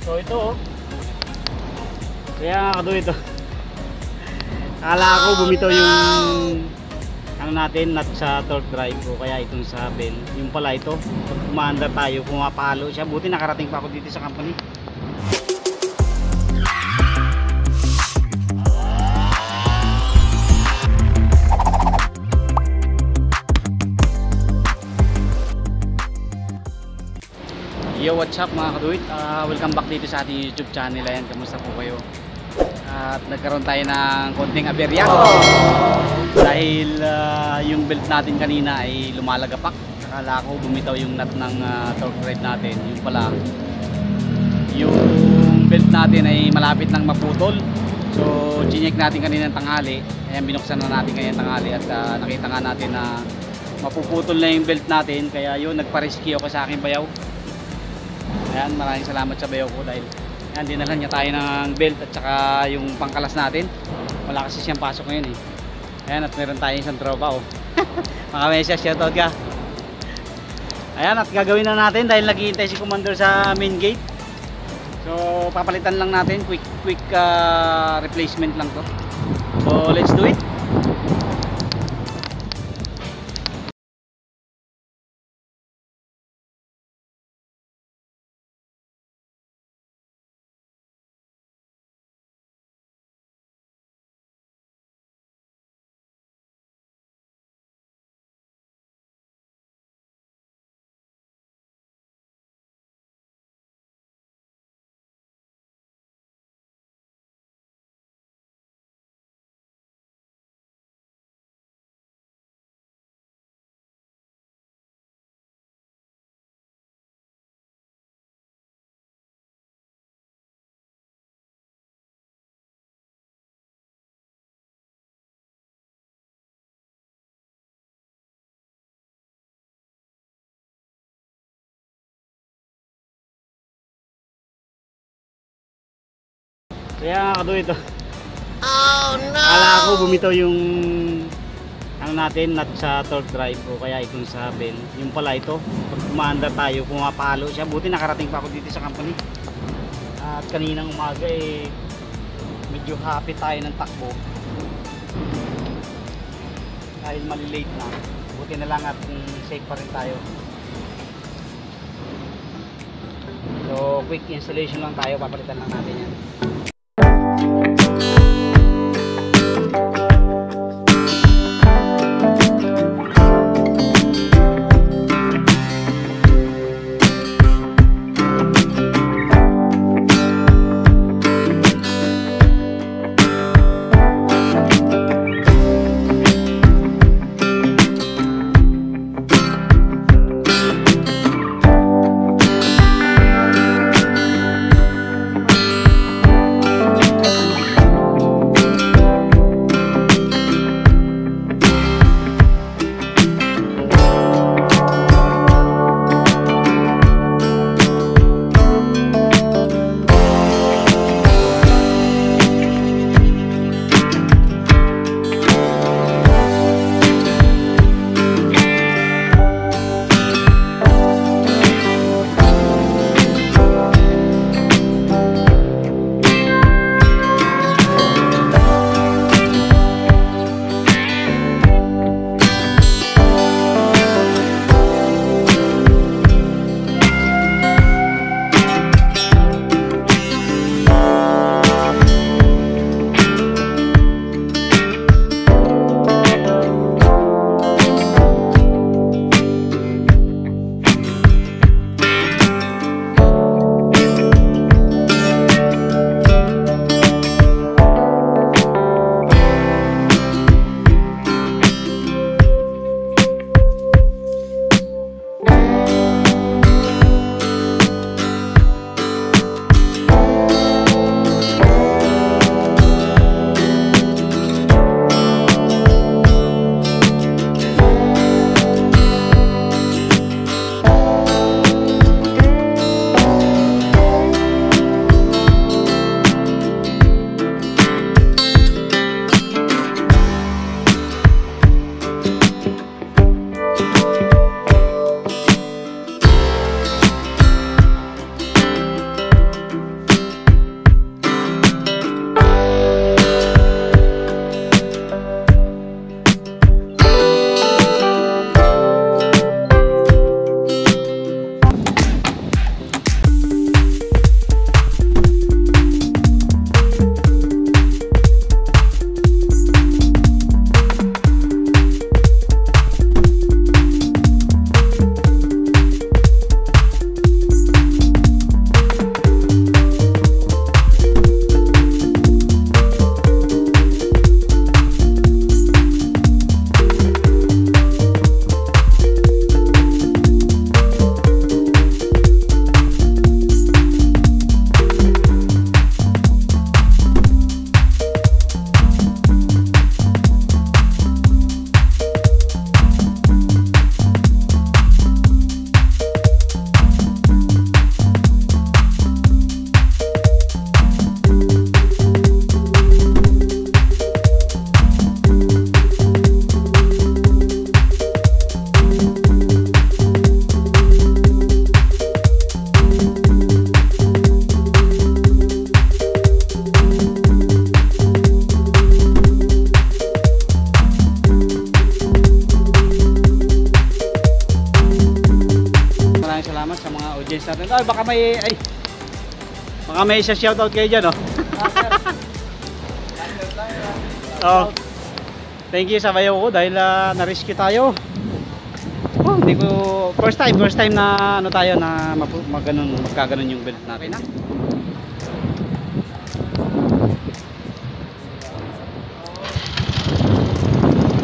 So ito oh. Kaya nga ito. Akala ko bumitaw yung ano natin, nut sa torque drive o kaya itong sa bell. Yung pala ito, pag umaandar tayo, pumapalo siya. Buti nakarating pa ako dito sa company. Yo, what's up mga kaduit? Welcome back dito sa ating YouTube channel. Ayan, kamusta po kayo? At nagkaroon tayo ng konting aberya dahil yung belt natin kanina ay lumalagapak. Akala ko bumitaw yung nut ng torque drive natin. Yung pala, yung belt natin ay malapit nang maputol. So chinek natin kanina ng tanghali. Ayan, binuksan na natin kanina ng tanghali at nakita nga natin na mapuputol na yung belt natin. Kaya yun, nagpa-rescue ako sa aking bayaw. Ayan, maraming salamat sa bayaw ko dahil ayan, dinalan niya tayo ng belt at saka yung pangkalas natin. Wala kasi siyang pasok ngayon eh. Ayan, at meron tayong isang tropa oh. Mga mesya, shoutout ka. Ayan, at gagawin na natin dahil naghihintay si Commander sa main gate. So papalitan lang natin, quick replacement lang to. So let's do it. Kaya nga ito. Oh no! Akala ko bumitaw yung ano natin, nut sa torque drive o kaya itong sa bell. Yung pala ito, pag umaandar tayo, pumapalo siya. Buti nakarating pa ako dito sa company. At kaninang umaga eh, medyo happy tayo ng takbo. Dahil malilate na. Buti na lang at safe pa rin tayo. So quick installation lang tayo, papalitan lang natin yan. baka may isa shoutout kayo dyan, oh. Oh. Thank you sa bayaw ko dahil na-rescue tayo. Oh, hindi ko first time na ano tayo na magkaganon yung belt natin, ha.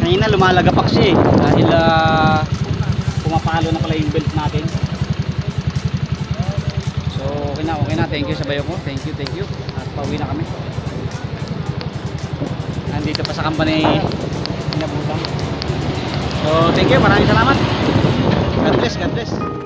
Kanina lumalagapak siya dahil pumapalo na pala yung belt natin. So okay na, thank you sa bayo ko, thank you at pauwi na kami. Nandito pa sa company inabutan. So thank you, maraming salamat. God bless.